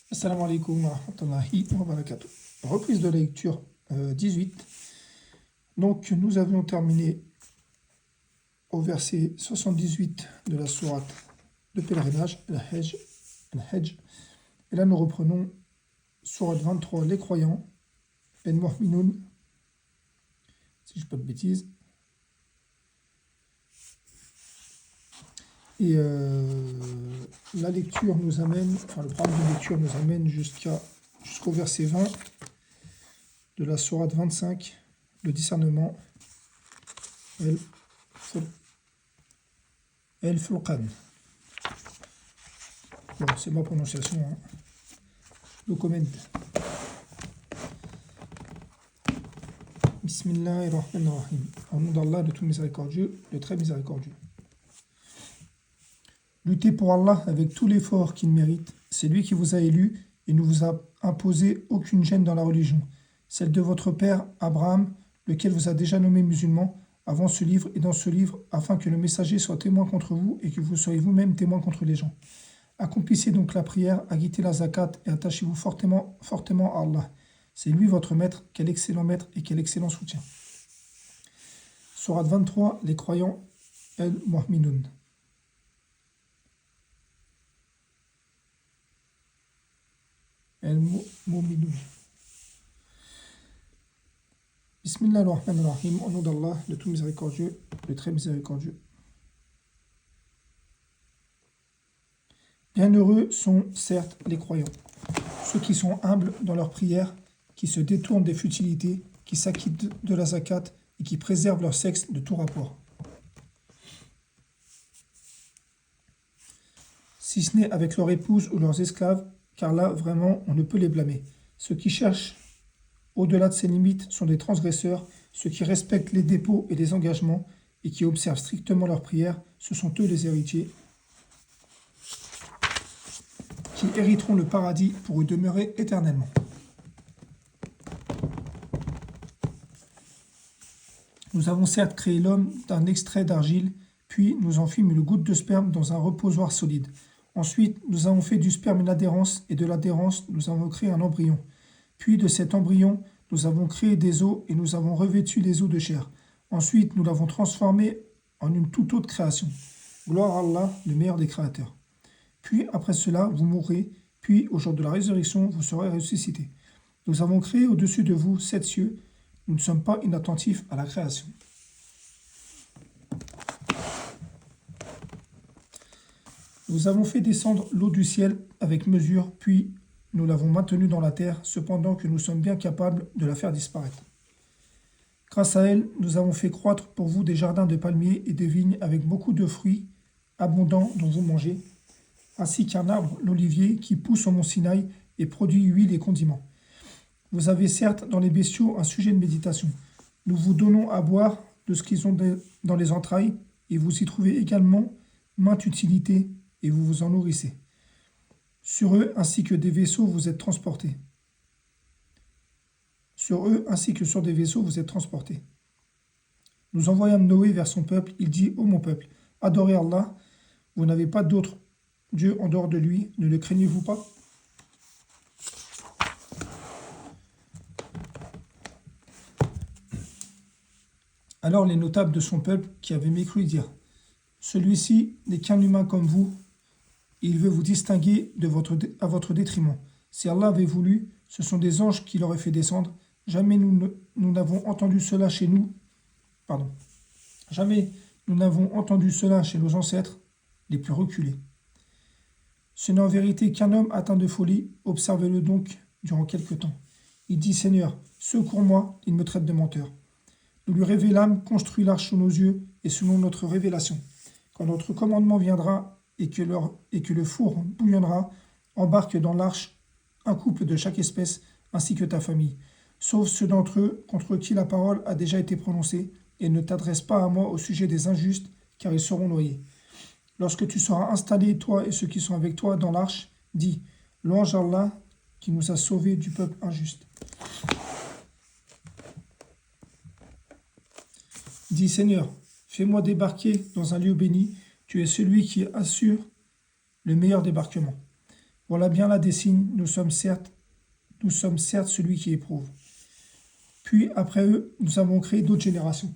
Assalamu alaikum wa rahmatullahi wa barakatuh. Reprise de la lecture 18. Donc, nous avions terminé au verset 78 de la sourate de pèlerinage, Al-Hajj. Et là, nous reprenons sourate 23, les croyants, Al-Mu'minun, si je ne dis pas de bêtises. Et la lecture nous amène, enfin le programme de lecture nous amène jusqu'au verset 20 de la sourate 25, le discernement, El-Furqan. Bon, c'est ma prononciation, hein. Le comment. Bismillahirrahmanirrahim. Au nom d'Allah, le tout miséricordieux, le très miséricordieux. Luttez pour Allah avec tout l'effort qu'il mérite. C'est lui qui vous a élu et ne vous a imposé aucune gêne dans la religion. Celle de votre père, Abraham, lequel vous a déjà nommé musulman, avant ce livre et dans ce livre, afin que le messager soit témoin contre vous et que vous soyez vous-même témoin contre les gens. Accomplissez donc la prière, acquittez la zakat et attachez-vous fortement à Allah. C'est lui votre maître, quel excellent maître et quel excellent soutien. Sourate 23, les croyants, Al-Mu'minun. Al-Mu'minun. Bismillahirrahmanirrahim, au nom d'Allah, le tout miséricordieux, le très miséricordieux. Bienheureux sont certes les croyants, ceux qui sont humbles dans leur prière, qui se détournent des futilités, qui s'acquittent de la zakat et qui préservent leur sexe de tout rapport. Si ce n'est avec leur épouse ou leurs esclaves, car là, vraiment, on ne peut les blâmer. Ceux qui cherchent au-delà de ces limites sont des transgresseurs, ceux qui respectent les dépôts et les engagements et qui observent strictement leurs prières, ce sont eux les héritiers, qui hériteront le paradis pour y demeurer éternellement. Nous avons certes créé l'homme d'un extrait d'argile, puis nous en fîmes une goutte de sperme dans un reposoir solide. Ensuite, nous avons fait du sperme une adhérence, et de l'adhérence, nous avons créé un embryon. Puis de cet embryon, nous avons créé des os, et nous avons revêtu les os de chair. Ensuite, nous l'avons transformé en une toute autre création. Gloire à Allah, le meilleur des créateurs. Puis, après cela, vous mourrez, puis, au jour de la résurrection, vous serez ressuscités. Nous avons créé au-dessus de vous 7 cieux. Nous ne sommes pas inattentifs à la création. Nous avons fait descendre l'eau du ciel avec mesure, puis nous l'avons maintenue dans la terre, cependant que nous sommes bien capables de la faire disparaître. Grâce à elle, nous avons fait croître pour vous des jardins de palmiers et des vignes avec beaucoup de fruits abondants dont vous mangez, ainsi qu'un arbre, l'olivier, qui pousse au mont Sinaï et produit huile et condiments. Vous avez certes dans les bestiaux un sujet de méditation. Nous vous donnons à boire de ce qu'ils ont dans les entrailles, et vous y trouvez également maintes utilités, et vous vous en nourrissez. Sur eux, ainsi que des vaisseaux, vous êtes transportés. Sur eux, ainsi que sur des vaisseaux, vous êtes transportés. Nous envoyâmes Noé vers son peuple. Il dit, ô mon peuple, adorez Allah, vous n'avez pas d'autre Dieu en dehors de lui, ne le craignez-vous pas? Alors les notables de son peuple qui avaient mécru dirent, celui-ci n'est qu'un humain comme vous, et il veut vous distinguer à votre détriment. Si Allah avait voulu, ce sont des anges qui l'auraient fait descendre. Jamais nous n'avons entendu cela chez nous. Jamais nous n'avons entendu cela chez nos ancêtres les plus reculés. Ce n'est en vérité qu'un homme atteint de folie, observez-le donc durant quelque temps. Il dit, Seigneur, secours-moi, il me traite de menteur. Nous lui révélâmes, construis l'arche sous nos yeux et selon notre révélation. Quand notre commandement viendra et que le four bouillonnera, embarque dans l'arche un couple de chaque espèce ainsi que ta famille, sauf ceux d'entre eux contre qui la parole a déjà été prononcée, et ne t'adresse pas à moi au sujet des injustes, car ils seront noyés. Lorsque tu seras installé, toi et ceux qui sont avec toi dans l'arche, dis, louange à Allah qui nous a sauvés du peuple injuste. Dis, Seigneur, fais-moi débarquer dans un lieu béni, tu es celui qui assure le meilleur débarquement. Voilà bien là des signes, nous sommes certes celui qui éprouve. Puis, après eux, nous avons créé d'autres générations.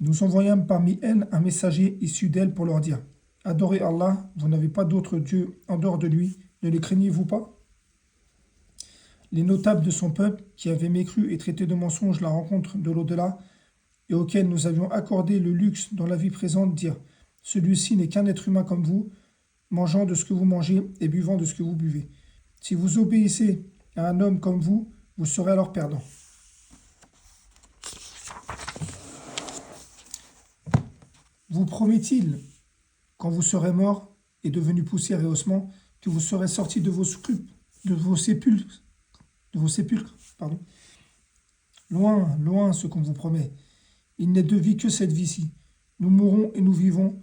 Nous envoyâmes parmi elles un messager issu d'elles pour leur dire: Adorez Allah, vous n'avez pas d'autre Dieu en dehors de lui, ne les craignez-vous pas? Les notables de son peuple, qui avaient mécru et traité de mensonge la rencontre de l'au-delà, et auxquels nous avions accordé le luxe dans la vie présente, dirent: Celui-ci n'est qu'un être humain comme vous, mangeant de ce que vous mangez et buvant de ce que vous buvez. Si vous obéissez à un homme comme vous serez alors perdant. Vous promet-il, quand vous serez mort et devenu poussière et ossements, que vous serez sortis de vos sépulcres, pardon. Loin, loin ce qu'on vous promet. Il n'est de vie que cette vie-ci. Nous mourrons et nous vivons,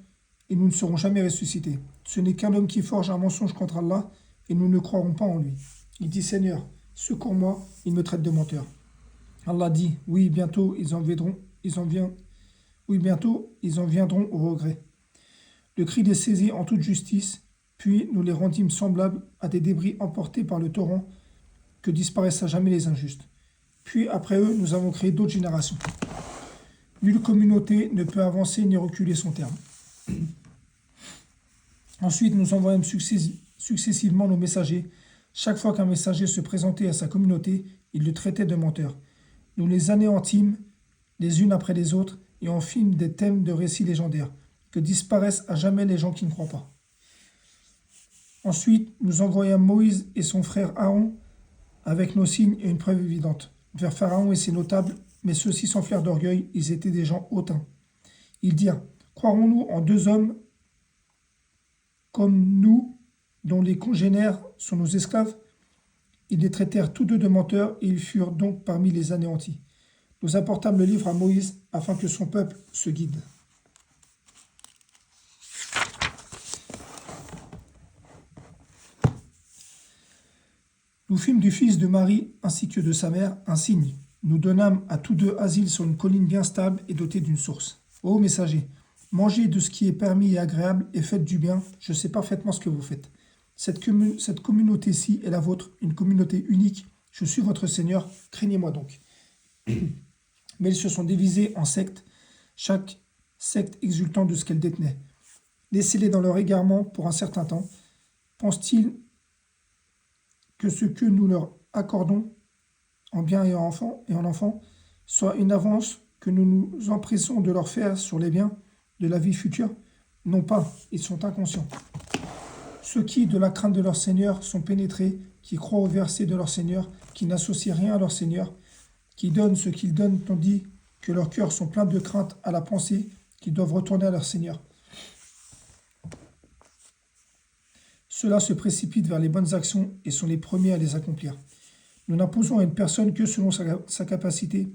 et nous ne serons jamais ressuscités. Ce n'est qu'un homme qui forge un mensonge contre Allah, et nous ne croirons pas en lui. Il dit: Seigneur, secours-moi, il me traite de menteur. Allah dit: Oui, bientôt ils en viendront au regret. Le cri les saisit en toute justice, puis nous les rendîmes semblables à des débris emportés par le torrent, que disparaissent à jamais les injustes. Puis après eux, nous avons créé d'autres générations. Nulle communauté ne peut avancer ni reculer son terme. Ensuite, nous envoyâmes successivement nos messagers. Chaque fois qu'un messager se présentait à sa communauté, il le traitait de menteur. Nous les anéantîmes les unes après les autres et en fîmes des thèmes de récits légendaires, que disparaissent à jamais les gens qui ne croient pas. Ensuite, nous envoyâmes Moïse et son frère Aaron avec nos signes et une preuve évidente vers Pharaon et ses notables, mais ceux-ci s'enflèrent d'orgueil, ils étaient des gens hautains. Ils dirent: Croirons-nous en deux hommes comme nous, dont les congénères sont nos esclaves? Ils les traitèrent tous deux de menteurs, et ils furent donc parmi les anéantis. Nous apportâmes le livre à Moïse, afin que son peuple se guide. Nous fîmes du fils de Marie, ainsi que de sa mère, un signe. Nous donnâmes à tous deux asile sur une colline bien stable et dotée d'une source. Ô messager, mangez de ce qui est permis et agréable, et faites du bien, je sais parfaitement ce que vous faites. Cette communauté-ci est la vôtre, une communauté unique. Je suis votre Seigneur, craignez-moi donc. Mais ils se sont divisés en sectes, chaque secte exultant de ce qu'elle détenait. Laissez-les dans leur égarement pour un certain temps. Pensent-ils que ce que nous leur accordons en bien et en enfant soit une avance que nous nous empressons de leur faire sur les biens de la vie future? Non pas, ils sont inconscients. Ceux qui, de la crainte de leur Seigneur, sont pénétrés, qui croient au verset de leur Seigneur, qui n'associent rien à leur Seigneur, qui donnent ce qu'ils donnent, tandis que leurs cœurs sont pleins de crainte à la pensée qu'ils doivent retourner à leur Seigneur. Ceux-là se précipitent vers les bonnes actions et sont les premiers à les accomplir. Nous n'imposons à une personne que selon sa capacité,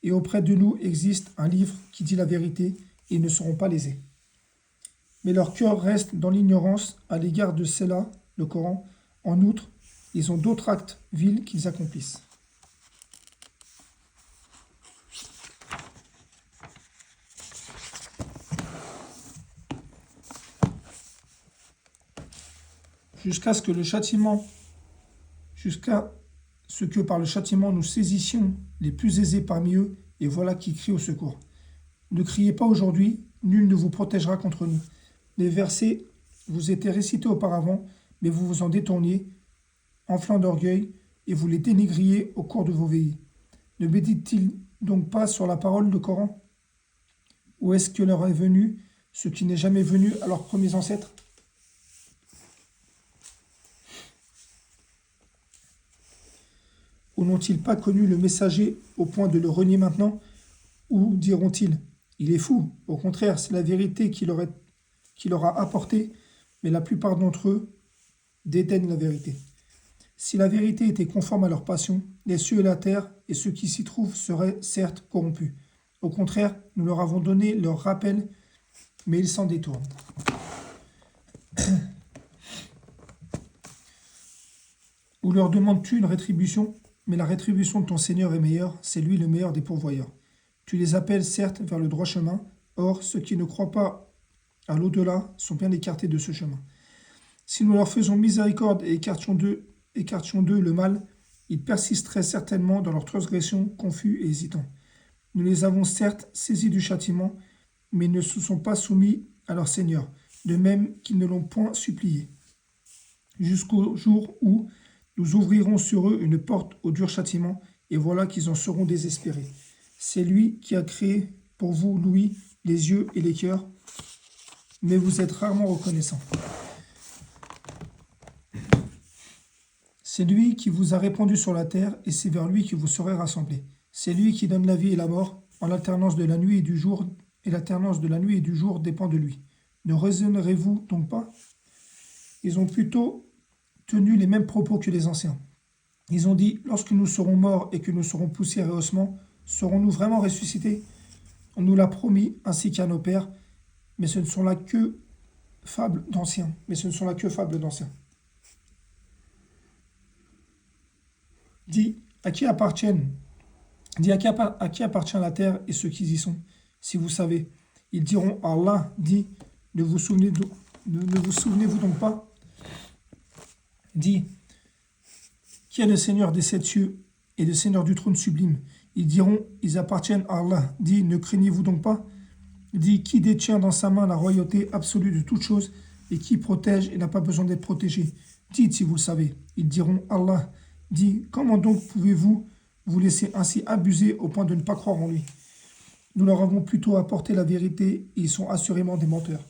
et auprès de nous existe un livre qui dit la vérité, et ils ne seront pas lésés. Mais leur cœur reste dans l'ignorance à l'égard de cela, le Coran. En outre, ils ont d'autres actes vils qu'ils accomplissent. Jusqu'à ce que par le châtiment nous saisissions les plus aisés parmi eux, et voilà qui crient au secours. Ne criez pas aujourd'hui, nul ne vous protégera contre nous. Les versets vous étaient récités auparavant, mais vous vous en détourniez, enflant d'orgueil, et vous les dénigriez au cours de vos veillées. Ne médite-t-il donc pas sur la parole du Coran? Ou est-ce que leur est venu ce qui n'est jamais venu à leurs premiers ancêtres? Ou n'ont-ils pas connu le messager au point de le renier maintenant? Ou diront-ils: il est fou, au contraire, c'est la vérité qui leur a apporté, mais la plupart d'entre eux dédaignent la vérité. Si la vérité était conforme à leur passion, les cieux et la terre et ceux qui s'y trouvent seraient certes corrompus. Au contraire, nous leur avons donné leur rappel, mais ils s'en détournent. Ou leur demandes-tu une rétribution? Mais la rétribution de ton Seigneur est meilleure, c'est lui le meilleur des pourvoyeurs. Tu les appelles certes vers le droit chemin, or ceux qui ne croient pas à l'au-delà sont bien écartés de ce chemin. Si nous leur faisons miséricorde et écartions d'eux le mal, ils persisteraient certainement dans leur transgression, confus et hésitants. Nous les avons certes saisis du châtiment, mais ils ne se sont pas soumis à leur Seigneur, de même qu'ils ne l'ont point supplié, jusqu'au jour où nous ouvrirons sur eux une porte au dur châtiment, et voilà qu'ils en seront désespérés. C'est lui qui a créé pour vous l'ouïe, les yeux et les cœurs, mais vous êtes rarement reconnaissants. C'est lui qui vous a répandu sur la terre, et c'est vers lui que vous serez rassemblés. C'est lui qui donne la vie et la mort, en l'alternance de la nuit et du jour, et l'alternance de la nuit et du jour dépend de lui. Ne raisonnerez-vous donc pas? Ils ont plutôt tenu les mêmes propos que les anciens. Ils ont dit, lorsque nous serons morts et que nous serons poussière et ossements, serons-nous vraiment ressuscités? On nous l'a promis, ainsi qu'à nos pères, mais ce ne sont là que fables d'anciens. Dis, à qui appartiennent Dis à qui appartient la terre et ceux qui y sont, si vous savez. Ils diront à Allah, dit, ne vous souvenez-vous donc pas? Dis, qui est le Seigneur des sept cieux et le Seigneur du trône sublime? Ils diront, ils appartiennent à Allah. Dis, ne craignez-vous donc pas? Dis, qui détient dans sa main la royauté absolue de toutes choses et qui protège et n'a pas besoin d'être protégé? Dites si vous le savez. Ils diront, Allah. Dis, comment donc pouvez-vous vous laisser ainsi abuser au point de ne pas croire en lui? Nous leur avons plutôt apporté la vérité et ils sont assurément des menteurs.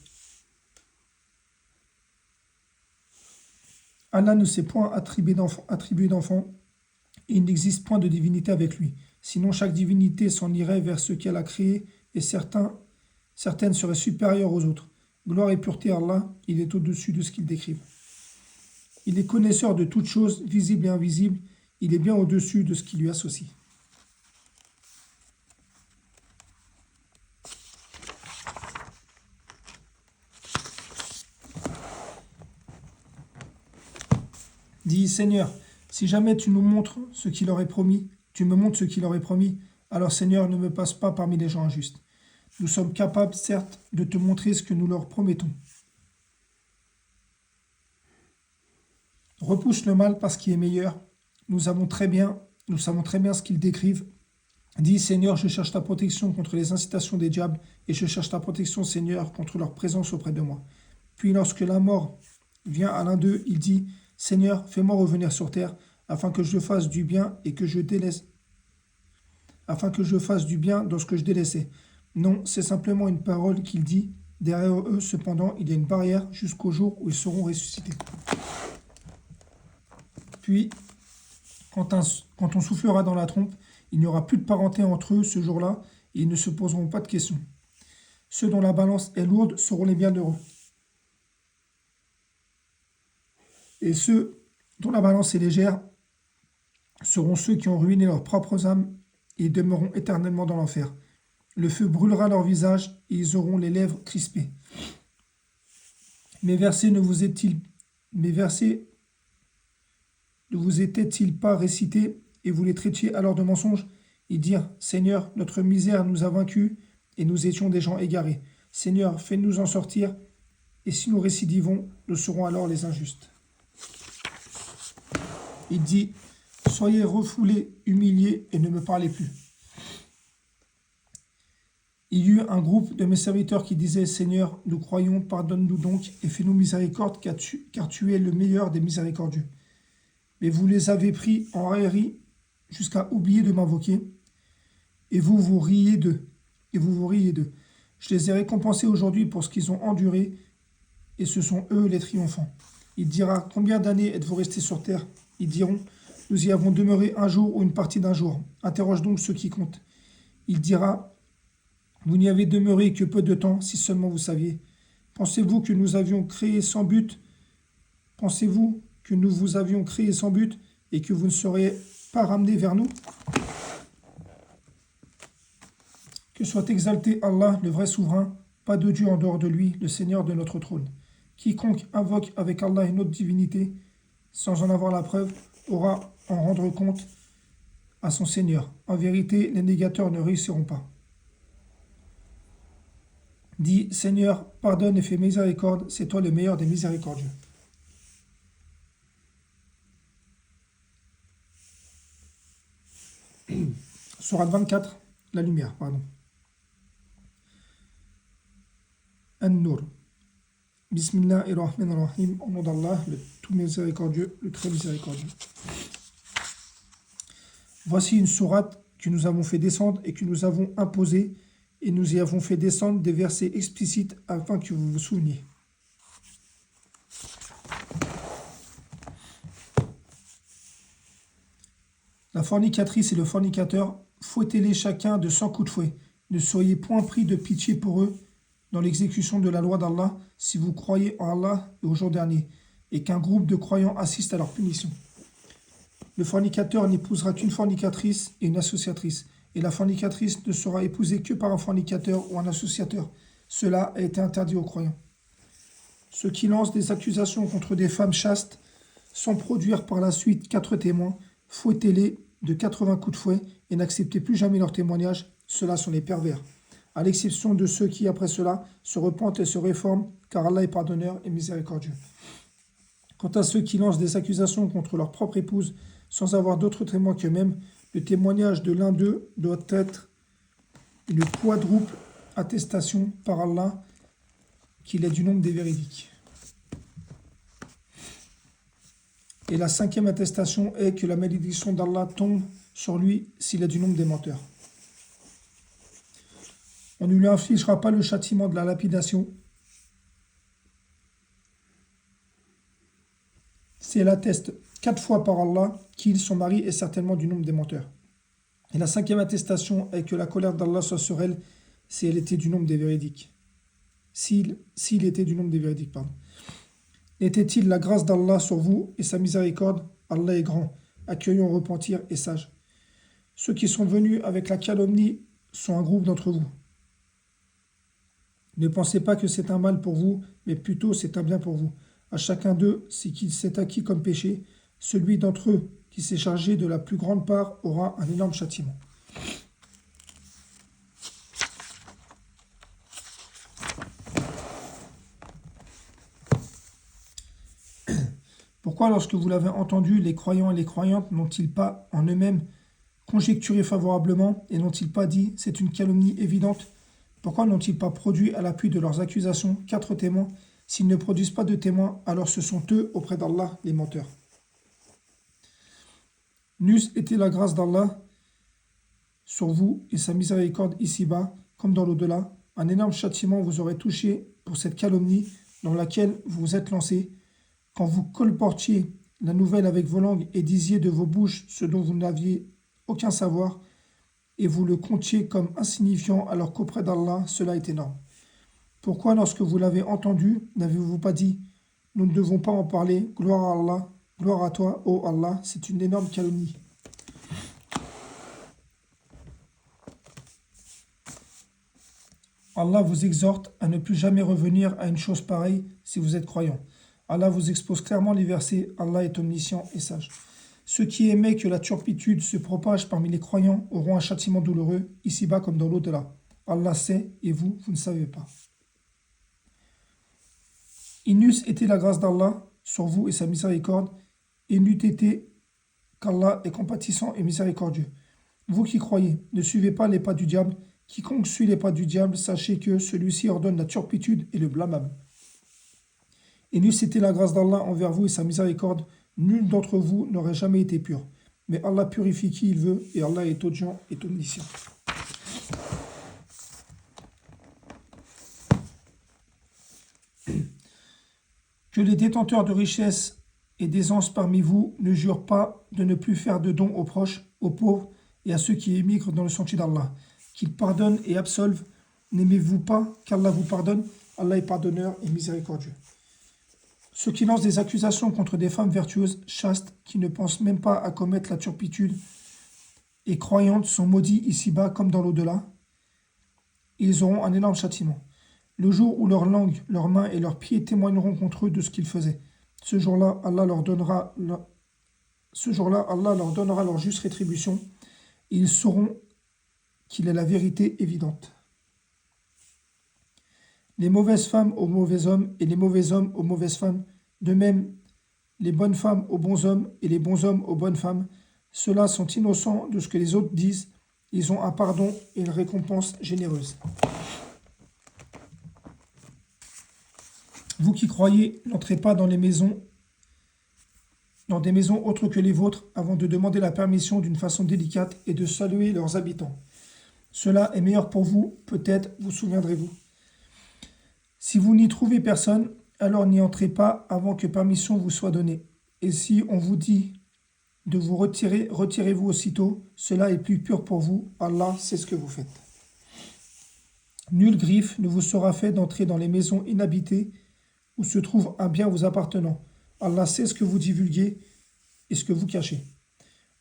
Allah ne s'est point attribué d'enfant et il n'existe point de divinité avec lui. Sinon chaque divinité s'en irait vers ce qu'elle a créé et certaines seraient supérieures aux autres. Gloire et pureté à Allah, il est au-dessus de ce qu'ils décrivent. Il est connaisseur de toutes choses, visibles et invisibles, il est bien au-dessus de ce qui lui associe. Dis, Seigneur, si jamais tu me montres ce qu'il aurait promis, alors Seigneur, ne me passe pas parmi les gens injustes. Nous sommes capables, certes, de te montrer ce que nous leur promettons. Repousse le mal parce qu'il est meilleur. Nous savons très bien ce qu'ils décrivent. Dis, Seigneur, je cherche ta protection contre les incitations des diables et je cherche ta protection, Seigneur, contre leur présence auprès de moi. Puis lorsque la mort vient à l'un d'eux, il dit, Seigneur, fais-moi revenir sur terre afin que je fasse du bien et que je délaisse, afin que je fasse du bien dans ce que je délaissais. Non, c'est simplement une parole qu'il dit. Derrière eux, cependant, il y a une barrière jusqu'au jour où ils seront ressuscités. Puis, quand on soufflera dans la trompe, il n'y aura plus de parenté entre eux ce jour-là et ils ne se poseront pas de questions. Ceux dont la balance est lourde seront les bienheureux. Et ceux dont la balance est légère seront ceux qui ont ruiné leurs propres âmes et demeureront éternellement dans l'enfer. Le feu brûlera leur visage et ils auront les lèvres crispées. Mes versets ne vous étaient-ils pas récités et vous les traitiez alors de mensonges? Ils dirent, Seigneur, notre misère nous a vaincus et nous étions des gens égarés. Seigneur, fais-nous en sortir et si nous récidivons, nous serons alors les injustes. Il dit, soyez refoulés, humiliés et ne me parlez plus. Il y eut un groupe de mes serviteurs qui disaient, Seigneur, nous croyons, pardonne-nous donc et fais-nous miséricorde car tu es le meilleur des miséricordieux. Mais vous les avez pris en raillerie jusqu'à oublier de m'invoquer et vous vous riez d'eux. Je les ai récompensés aujourd'hui pour ce qu'ils ont enduré et ce sont eux les triomphants. Il dira, combien d'années êtes-vous restés sur terre? Ils diront, nous y avons demeuré un jour ou une partie d'un jour. Interroge donc ceux qui comptent. Il dira, vous n'y avez demeuré que peu de temps, si seulement vous saviez. Pensez-vous que nous avions créé sans but? Pensez-vous que nous vous avions créé sans but et que vous ne seriez pas ramenés vers nous? Que soit exalté Allah, le vrai souverain, pas de Dieu en dehors de lui, le Seigneur de notre trône. Quiconque invoque avec Allah une autre divinité, sans en avoir la preuve, aura à en rendre compte à son Seigneur. En vérité, les négateurs ne réussiront pas. Dis, Seigneur, pardonne et fais miséricorde, c'est toi le meilleur des miséricordieux. Sourate 24, la lumière, pardon. An-Nur. Bismillahirrahmanirrahim. Au nom d'Allah, le tout miséricordieux, le très miséricordieux. Voici une sourate que nous avons fait descendre et que nous avons imposée, et nous y avons fait descendre des versets explicites afin que vous vous souveniez. La fornicatrice et le fornicateur, fouettez-les chacun de 100 coups de fouet. Ne soyez point pris de pitié pour eux dans l'exécution de la loi d'Allah, si vous croyez en Allah et au jour dernier, et qu'un groupe de croyants assiste à leur punition. Le fornicateur n'épousera qu'une fornicatrice et une associatrice, et la fornicatrice ne sera épousée que par un fornicateur ou un associateur. Cela a été interdit aux croyants. Ceux qui lancent des accusations contre des femmes chastes, sans produire par la suite 4 témoins, fouettez-les de 80 coups de fouet et n'acceptez plus jamais leur témoignage, ceux-là sont les pervers. À l'exception de ceux qui, après cela, se repentent et se réforment, car Allah est pardonneur et miséricordieux. Quant à ceux qui lancent des accusations contre leur propre épouse, sans avoir d'autres témoins qu'eux-mêmes, le témoignage de l'un d'eux doit être une quadruple attestation par Allah qu'il est du nombre des véridiques. Et la 5e attestation est que la malédiction d'Allah tombe sur lui s'il est du nombre des menteurs. On ne lui infligera pas le châtiment de la lapidation si elle atteste 4 fois par Allah qu'il, son mari, est certainement du nombre des menteurs. Et la 5e attestation est que la colère d'Allah soit sur elle si elle était du nombre des véridiques. S'il était du nombre des véridiques, pardon. Était-il la grâce d'Allah sur vous et sa miséricorde? Allah est grand, accueillant au repentir et sage. Ceux qui sont venus avec la calomnie sont un groupe d'entre vous. Ne pensez pas que c'est un mal pour vous, mais plutôt c'est un bien pour vous. À chacun d'eux, ce qu'il s'est acquis comme péché, celui d'entre eux qui s'est chargé de la plus grande part aura un énorme châtiment. Pourquoi, lorsque vous l'avez entendu, les croyants et les croyantes n'ont-ils pas en eux-mêmes conjecturé favorablement et n'ont-ils pas dit « c'est une calomnie évidente » Pourquoi n'ont-ils pas produit à l'appui de leurs accusations 4 témoins? S'ils ne produisent pas de témoins, alors ce sont eux, auprès d'Allah, les menteurs. N'eût été la grâce d'Allah sur vous et sa miséricorde ici-bas, comme dans l'au-delà, un énorme châtiment vous aurait touché pour cette calomnie dans laquelle vous vous êtes lancé, quand vous colportiez la nouvelle avec vos langues et disiez de vos bouches ce dont vous n'aviez aucun savoir, et vous le comptiez comme insignifiant alors qu'auprès d'Allah, cela est énorme. Pourquoi, lorsque vous l'avez entendu, n'avez-vous pas dit « Nous ne devons pas en parler, gloire à Allah, gloire à toi, ô Allah, c'est une énorme calomnie ». Allah vous exhorte à ne plus jamais revenir à une chose pareille si vous êtes croyant. Allah vous expose clairement les versets « Allah est omniscient et sage ». Ceux qui aimaient que la turpitude se propage parmi les croyants auront un châtiment douloureux, ici-bas comme dans l'au-delà. Allah sait, et vous, vous ne savez pas. Il n'eût été la grâce d'Allah sur vous et sa miséricorde, et n'eût été qu'Allah est compatissant et miséricordieux. Vous qui croyez, ne suivez pas les pas du diable. Quiconque suit les pas du diable, sachez que celui-ci ordonne la turpitude et le blâmable. Et n'eût été la grâce d'Allah envers vous et sa miséricorde, nul d'entre vous n'aurait jamais été pur. Mais Allah purifie qui il veut, et Allah est audient et omniscient. Que les détenteurs de richesses et d'aisance parmi vous ne jurent pas de ne plus faire de dons aux proches, aux pauvres et à ceux qui émigrent dans le sentier d'Allah. Qu'ils pardonnent et absolvent. N'aimez-vous pas qu'Allah vous pardonne? Allah est pardonneur et miséricordieux. Ceux qui lancent des accusations contre des femmes vertueuses, chastes, qui ne pensent même pas à commettre la turpitude et croyantes sont maudits ici-bas comme dans l'au-delà. Ils auront un énorme châtiment. Le jour où leur langue, leurs mains et leurs pieds témoigneront contre eux de ce qu'ils faisaient. Ce jour-là, Allah leur donnera leur juste rétribution et ils sauront qu'il est la vérité évidente. Les mauvaises femmes aux mauvais hommes et les mauvais hommes aux mauvaises femmes, de même les bonnes femmes aux bons hommes et les bons hommes aux bonnes femmes, Ceux-là sont innocents de ce que les autres disent. Ils ont un pardon et une récompense généreuse. Vous qui croyez, n'entrez pas dans des maisons autres que les vôtres, avant de demander la permission d'une façon délicate et de saluer leurs habitants. Cela est meilleur pour vous, peut-être vous souviendrez-vous. Si vous n'y trouvez personne, alors n'y entrez pas avant que permission vous soit donnée. Et si on vous dit de vous retirer, retirez-vous aussitôt. Cela est plus pur pour vous. Allah sait ce que vous faites. Nulle griffe ne vous sera fait d'entrer dans les maisons inhabitées où se trouve un bien vous appartenant. Allah sait ce que vous divulguez et ce que vous cachez.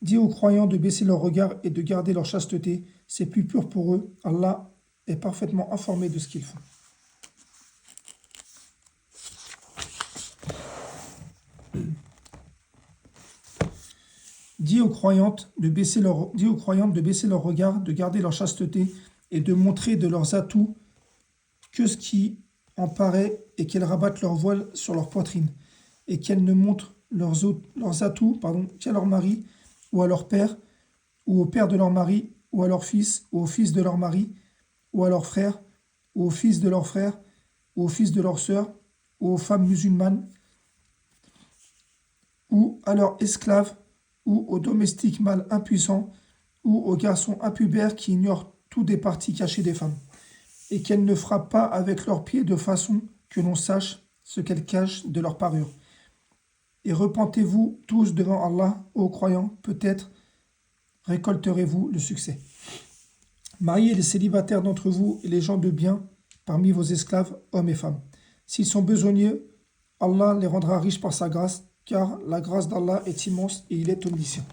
Dis aux croyants de baisser leur regard et de garder leur chasteté. C'est plus pur pour eux. Allah est parfaitement informé de ce qu'ils font. Dis aux croyantes de baisser leur regard, de garder leur chasteté et de montrer de leurs atouts que ce qui en paraît et qu'elles rabattent leur voile sur leur poitrine et qu'elles ne montrent leurs atouts qu'à leur mari ou à leur père ou au père de leur mari ou à leur fils ou au fils de leur mari ou à leur frère ou au fils de leur frère ou au fils de leur sœur ou aux femmes musulmanes ou à leurs esclaves ou aux domestiques mâles impuissants, ou aux garçons impubères qui ignorent tout des parties cachées des femmes, et qu'elles ne frappent pas avec leurs pieds de façon que l'on sache ce qu'elles cachent de leur parure. Et repentez-vous tous devant Allah, ô croyants, peut-être récolterez-vous le succès. Mariez les célibataires d'entre vous et les gens de bien parmi vos esclaves, hommes et femmes. S'ils sont besogneux, Allah les rendra riches par sa grâce, car la grâce d'Allah est immense et il est omniscient.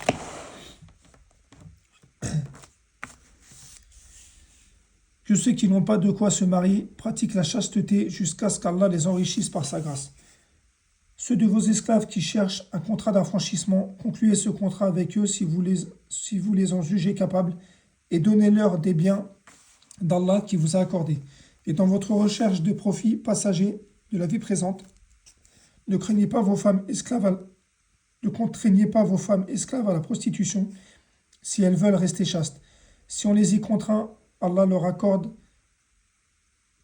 Que ceux qui n'ont pas de quoi se marier pratiquent la chasteté jusqu'à ce qu'Allah les enrichisse par sa grâce. Ceux de vos esclaves qui cherchent un contrat d'affranchissement, concluez ce contrat avec eux si vous les en jugez capables et donnez-leur des biens d'Allah qui vous a accordés. Et dans votre recherche de profit passager de la vie présente, ne contraignez pas vos femmes esclaves à la prostitution si elles veulent rester chastes. Si on les y contraint, Allah leur accorde,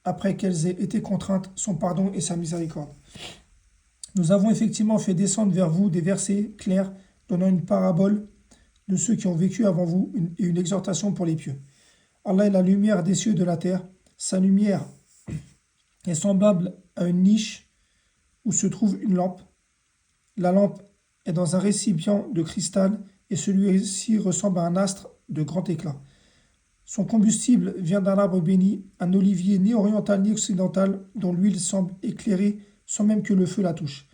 après qu'elles aient été contraintes, son pardon et sa miséricorde. Nous avons effectivement fait descendre vers vous des versets clairs donnant une parabole de ceux qui ont vécu avant vous et une exhortation pour les pieux. Allah est la lumière des cieux et de la terre. Sa lumière est semblable à une niche où se trouve une lampe. La lampe est dans un récipient de cristal et celui-ci ressemble à un astre de grand éclat. Son combustible vient d'un arbre béni, un olivier ni oriental ni occidental dont l'huile semble éclairer sans même que le feu la touche.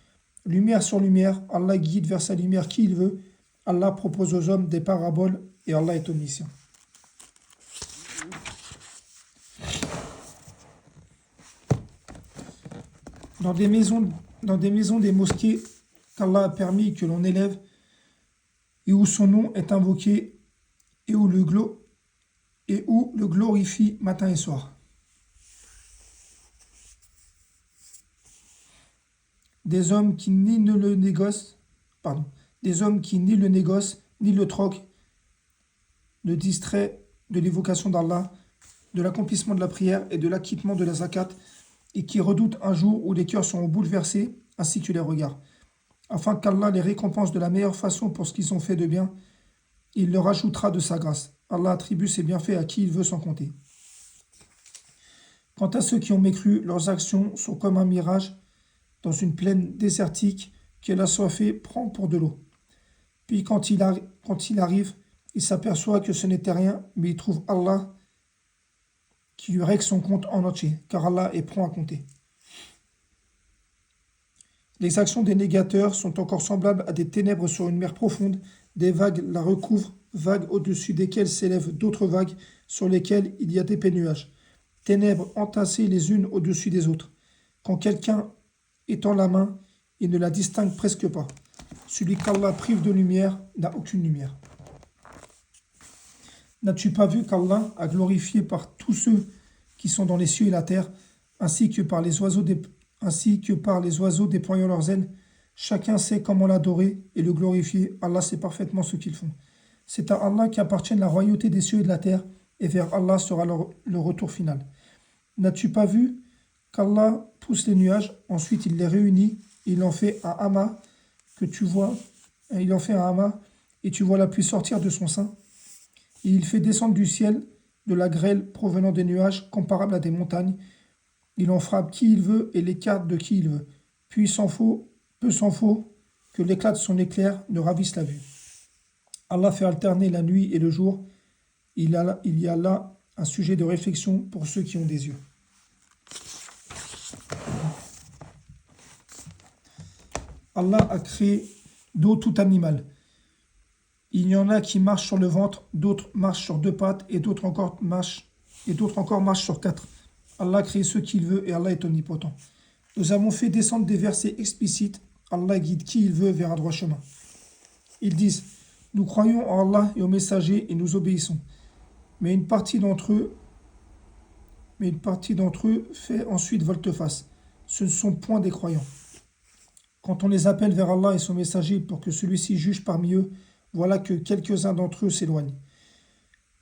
Lumière sur lumière, Allah guide vers sa lumière qui il veut. Allah propose aux hommes des paraboles et Allah est omniscient. Dans des maisons, des mosquées qu'Allah a permis que l'on élève et où son nom est invoqué et où le glorifie matin et soir. Des hommes qui ni le négocient, ni le troquent, ne distraient de l'évocation d'Allah, de l'accomplissement de la prière et de l'acquittement de la zakat, et qui redoutent un jour où les cœurs seront bouleversés, ainsi que les regards. Afin qu'Allah les récompense de la meilleure façon pour ce qu'ils ont fait de bien, il leur ajoutera de sa grâce. Allah attribue ses bienfaits à qui il veut sans compter. Quant à ceux qui ont mécru, leurs actions sont comme un mirage dans une plaine désertique que l'assoiffé prend pour de l'eau. Puis quand il arrive, il s'aperçoit que ce n'était rien, mais il trouve Allah qui lui règle son compte en entier, car Allah est prompt à compter. Les actions des négateurs sont encore semblables à des ténèbres sur une mer profonde, des vagues la recouvrent, vagues au-dessus desquelles s'élèvent d'autres vagues, sur lesquelles il y a d'épais nuages. Ténèbres entassées les unes au-dessus des autres. Quand quelqu'un étend la main, il ne la distingue presque pas. Celui qu'Allah prive de lumière n'a aucune lumière. N'as-tu pas vu qu'Allah a glorifié par tous ceux qui sont dans les cieux et la terre, ainsi que par les oiseaux déployant leurs ailes? Chacun sait comment l'adorer et le glorifier. Allah sait parfaitement ce qu'ils font. C'est à Allah qu'appartiennent la royauté des cieux et de la terre, et vers Allah sera le retour final. N'as-tu pas vu qu'Allah pousse les nuages, ensuite il les réunit, il en fait un amas que tu vois, il en fait un amas, et tu vois la pluie sortir de son sein, et il fait descendre du ciel de la grêle provenant des nuages, comparable à des montagnes. Il en frappe qui il veut et l'écarte de qui il veut. Puis peu s'en faut que l'éclat de son éclair ne ravisse la vue. Allah fait alterner la nuit et le jour. Il y a là un sujet de réflexion pour ceux qui ont des yeux. Allah a créé d'eau tout animal. Il y en a qui marchent sur le ventre, d'autres marchent sur deux pattes et d'autres encore marchent sur quatre. Allah a créé ce qu'il veut et Allah est omnipotent. Nous avons fait descendre des versets explicites. Allah guide qui il veut vers un droit chemin. Ils disent: nous croyons en Allah et aux messagers et nous obéissons. Mais une partie d'entre eux fait ensuite volte-face. Ce ne sont point des croyants. Quand on les appelle vers Allah et son messager pour que celui-ci juge parmi eux, voilà que quelques-uns d'entre eux s'éloignent.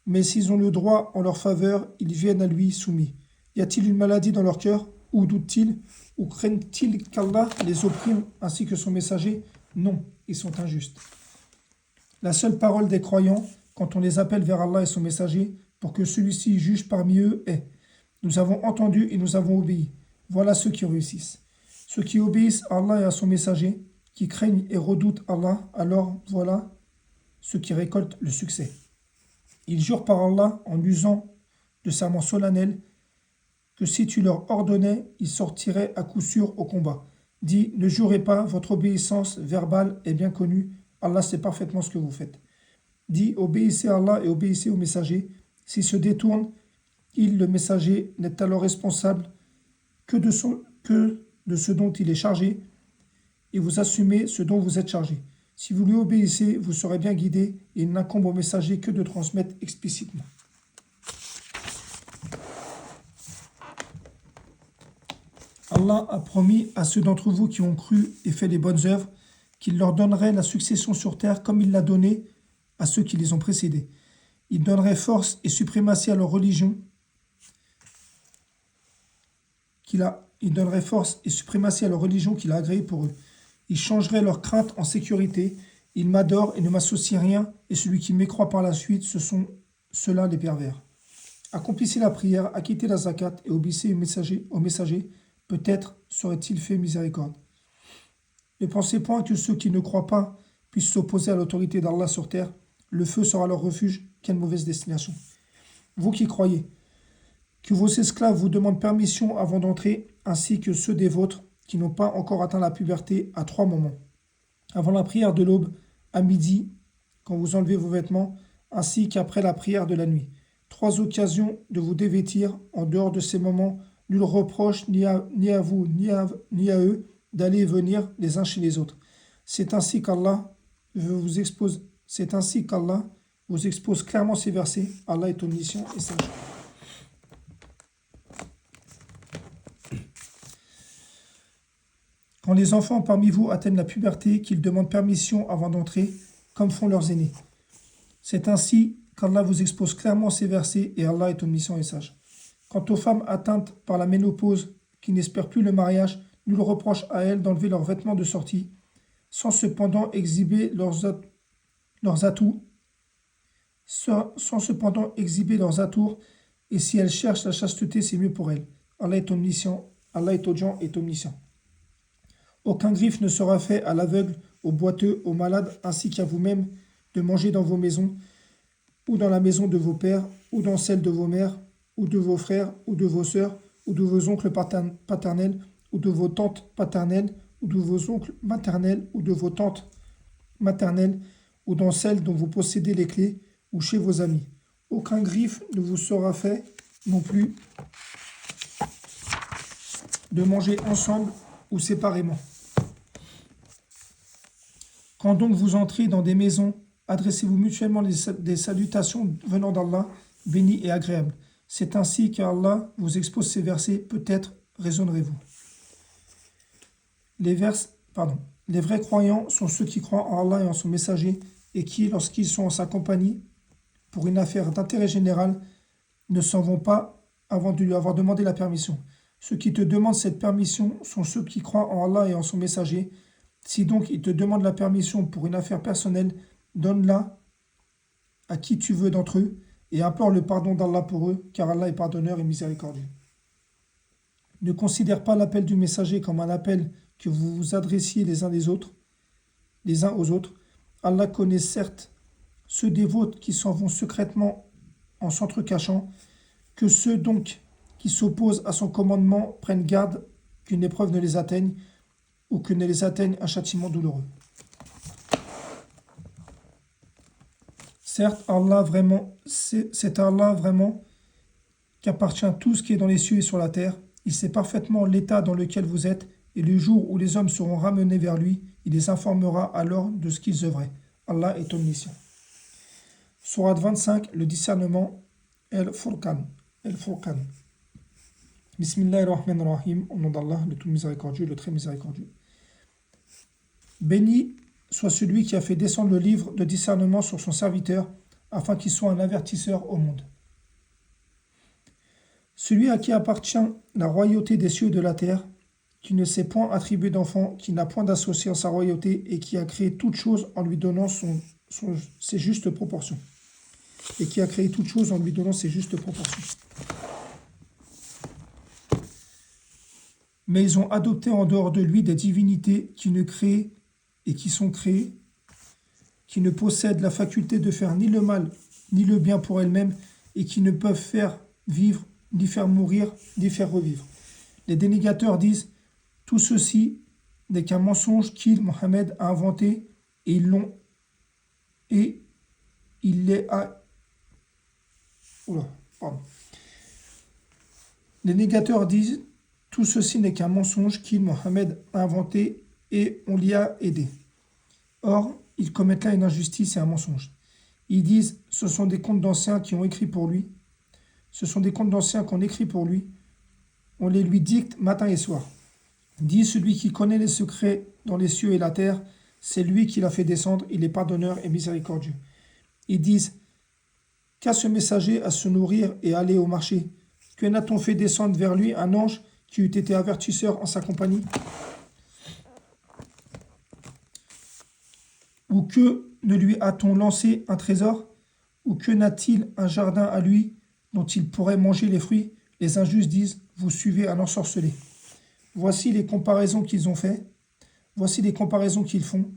Mais s'ils ont le droit en leur faveur, ils viennent à lui soumis. Y a-t-il une maladie dans leur cœur? Ou doutent-ils? Ou craignent-ils qu'Allah les opprime ainsi que son messager? Non, ils sont injustes. La seule parole des croyants, quand on les appelle vers Allah et son messager, pour que celui-ci juge parmi eux, est: nous avons entendu et nous avons obéi. Voilà ceux qui réussissent. Ceux qui obéissent à Allah et à son messager, qui craignent et redoutent Allah, alors voilà ceux qui récoltent le succès. Ils jurent par Allah en usant de serments solennels que si tu leur ordonnais, ils sortiraient à coup sûr au combat. Dis: ne jurez pas, votre obéissance verbale est bien connue, Allah sait parfaitement ce que vous faites. Dis: obéissez à Allah et obéissez au messager. S'il se détourne, il, le messager, n'est alors responsable que de ce dont il est chargé, et vous assumez ce dont vous êtes chargé. Si vous lui obéissez, vous serez bien guidé, et il n'incombe au messager que de transmettre explicitement. Allah a promis à ceux d'entre vous qui ont cru et fait les bonnes œuvres qu'il leur donnerait la succession sur terre comme il l'a donné à ceux qui les ont précédés. Il donnerait force et suprématie à leur religion qu'il a agréée pour eux. Il changerait leur crainte en sécurité. Ils m'adorent et ne m'associent rien, et celui qui mécroit par la suite, ce sont ceux-là les pervers. Accomplissez la prière, acquittez la zakat et obéissez au messager. Peut-être serait-il fait miséricorde. Ne pensez point que ceux qui ne croient pas puissent s'opposer à l'autorité d'Allah sur terre. Le feu sera leur refuge. Quelle mauvaise destination. Vous qui croyez, que vos esclaves vous demandent permission avant d'entrer, ainsi que ceux des vôtres qui n'ont pas encore atteint la puberté, à 3 moments. Avant la prière de l'aube, à midi, quand vous enlevez vos vêtements, ainsi qu'après la prière de la nuit. 3 occasions de vous dévêtir. En dehors de ces moments, nul reproche ni à vous ni à eux d'aller et venir les uns chez les autres. C'est ainsi qu'Allah vous expose clairement ces versets. Allah est omniscient et sage. Quand les enfants parmi vous atteignent la puberté, qu'ils demandent permission avant d'entrer, comme font leurs aînés. C'est ainsi qu'Allah vous expose clairement ces versets et Allah est omniscient et sage. Quant aux femmes atteintes par la ménopause, qui n'espèrent plus le mariage, nul reproche à elles d'enlever leurs vêtements de sortie, sans cependant exhiber leurs atours, et si elles cherchent la chasteté, c'est mieux pour elles. Allah est omniscient, Allah est audient et omniscient. Aucun griffe ne sera fait à l'aveugle, au boiteux, aux malades, ainsi qu'à vous-même, de manger dans vos maisons, ou dans la maison de vos pères, ou dans celle de vos mères, ou de vos frères, ou de vos sœurs, ou de vos oncles paternels, ou de vos tantes paternelles, ou de vos oncles maternels, ou de vos tantes maternelles, ou dans celle dont vous possédez les clés, ou chez vos amis. Aucun griffe ne vous sera fait non plus de manger ensemble ou séparément. Quand donc vous entrez dans des maisons, adressez-vous mutuellement des salutations venant d'Allah, béni et agréable. C'est ainsi qu'Allah vous expose ces versets, peut-être raisonnerez-vous. Les vrais croyants sont ceux qui croient en Allah et en son messager, et qui, lorsqu'ils sont en sa compagnie, pour une affaire d'intérêt général, ne s'en vont pas avant de lui avoir demandé la permission. Ceux qui te demandent cette permission sont ceux qui croient en Allah et en son messager. Si donc ils te demandent la permission pour une affaire personnelle, donne-la à qui tu veux d'entre eux et implore le pardon d'Allah pour eux, car Allah est pardonneur et miséricordieux. Ne considère pas l'appel du messager comme un appel que vous vous adressiez les uns aux autres. Allah connaît certes ceux des vôtres qui s'en vont secrètement en s'entrecachant, que ceux donc qui s'opposent à son commandement prennent garde qu'une épreuve ne les atteigne ou que ne les atteigne un châtiment douloureux. Certes, c'est à Allah vraiment qu'appartient tout ce qui est dans les cieux et sur la terre. Il sait parfaitement l'état dans lequel vous êtes, et le jour où les hommes seront ramenés vers lui, il les informera alors de ce qu'ils œuvraient. Allah est omniscient. Sourate 25, le discernement, El-Furqan. Bismillahirrahmanirrahim, au nom d'Allah, le tout miséricordieux, le très miséricordieux. Béni soit celui qui a fait descendre le livre de discernement sur son serviteur, afin qu'il soit un avertisseur au monde. Celui à qui appartient la royauté des cieux et de la terre, qui ne s'est point attribué d'enfant, qui n'a point d'associé en sa royauté, et qui a créé toutes choses en lui donnant ses justes proportions. Mais ils ont adopté en dehors de lui des divinités qui ne créent et qui sont créées, qui ne possèdent la faculté de faire ni le mal ni le bien pour elles-mêmes, et qui ne peuvent faire vivre, ni faire mourir, ni faire revivre. Les dénégateurs disent: tout ceci n'est qu'un mensonge qu'il, Mohammed, a inventé, et il les a. Les négateurs disent: tout ceci n'est qu'un mensonge qu'il, Mohammed, a inventé, et on l'y a aidé. Or, ils commettent là une injustice et un mensonge. Ils disent: ce sont des contes d'anciens qui ont écrit pour lui. On les lui dicte matin et soir. Dit celui qui connaît les secrets dans les cieux et la terre, c'est lui qui l'a fait descendre, il est pardonneur et miséricordieux. Ils disent: qu'a ce messager à se nourrir et aller au marché? Que n'a-t-on fait descendre vers lui un ange qui eût été avertisseur en sa compagnie? Ou que ne lui a-t-on lancé un trésor? Ou que n'a-t-il un jardin à lui dont il pourrait manger les fruits? Les injustes disent: vous suivez un ensorcelé. Voici les comparaisons qu'ils ont fait. Voici les comparaisons qu'ils font.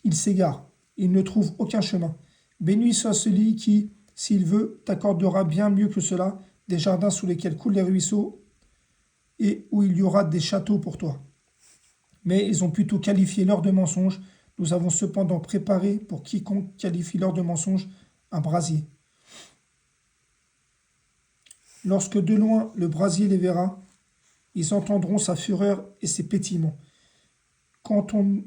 Ils s'égarent. Ils ne trouvent aucun chemin. Béni soit celui qui, s'il veut, t'accordera bien mieux que cela, des jardins sous lesquels coulent les ruisseaux et où il y aura des châteaux pour toi. Mais ils ont plutôt qualifié l'heure de mensonge. Nous avons cependant préparé pour quiconque qualifie l'heure de mensonge un brasier. Lorsque de loin le brasier les verra, ils entendront sa fureur et ses pétillements. Quand on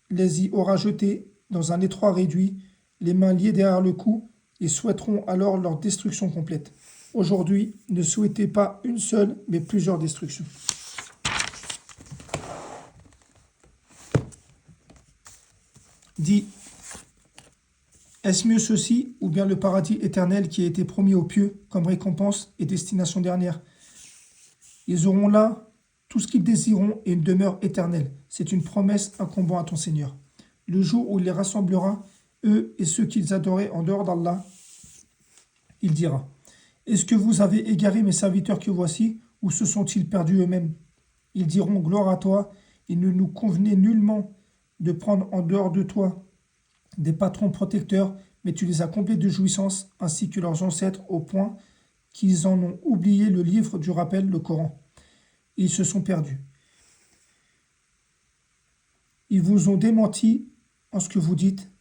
les y aura jetés dans un étroit réduit, les mains liées derrière le cou, ils souhaiteront alors leur destruction complète. Aujourd'hui, ne souhaitez pas une seule, mais plusieurs destructions. Dis: est-ce mieux ceci, ou bien le paradis éternel qui a été promis aux pieux comme récompense et destination dernière? Ils auront là tout ce qu'ils désireront et une demeure éternelle. C'est une promesse incombant à ton Seigneur. Le jour où il les rassemblera, eux et ceux qu'ils adoraient en dehors d'Allah, il dira: est-ce que vous avez égaré mes serviteurs que voici, ou se sont-ils perdus eux-mêmes? Ils diront: gloire à toi, il ne nous convenait nullement de prendre en dehors de toi des patrons protecteurs, mais tu les as comblés de jouissance, ainsi que leurs ancêtres, au point qu'ils en ont oublié le livre du rappel, le Coran. Ils se sont perdus. Ils vous ont démenti en ce que vous dites.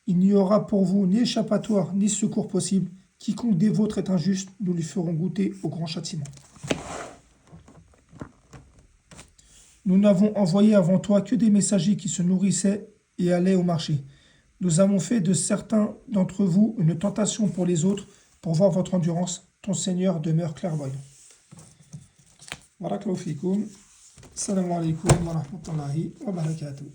Il n'y aura pour vous ni échappatoire, ni secours possible. Quiconque des vôtres est injuste, nous lui ferons goûter au grand châtiment. Nous n'avons envoyé avant toi que des messagers qui se nourrissaient et allaient au marché. Nous avons fait de certains d'entre vous une tentation pour les autres, pour voir votre endurance. Ton Seigneur demeure clairvoyant. Barakallahu fikoum. Assalamu alaikum wa rahmatullahi wa barakatuh.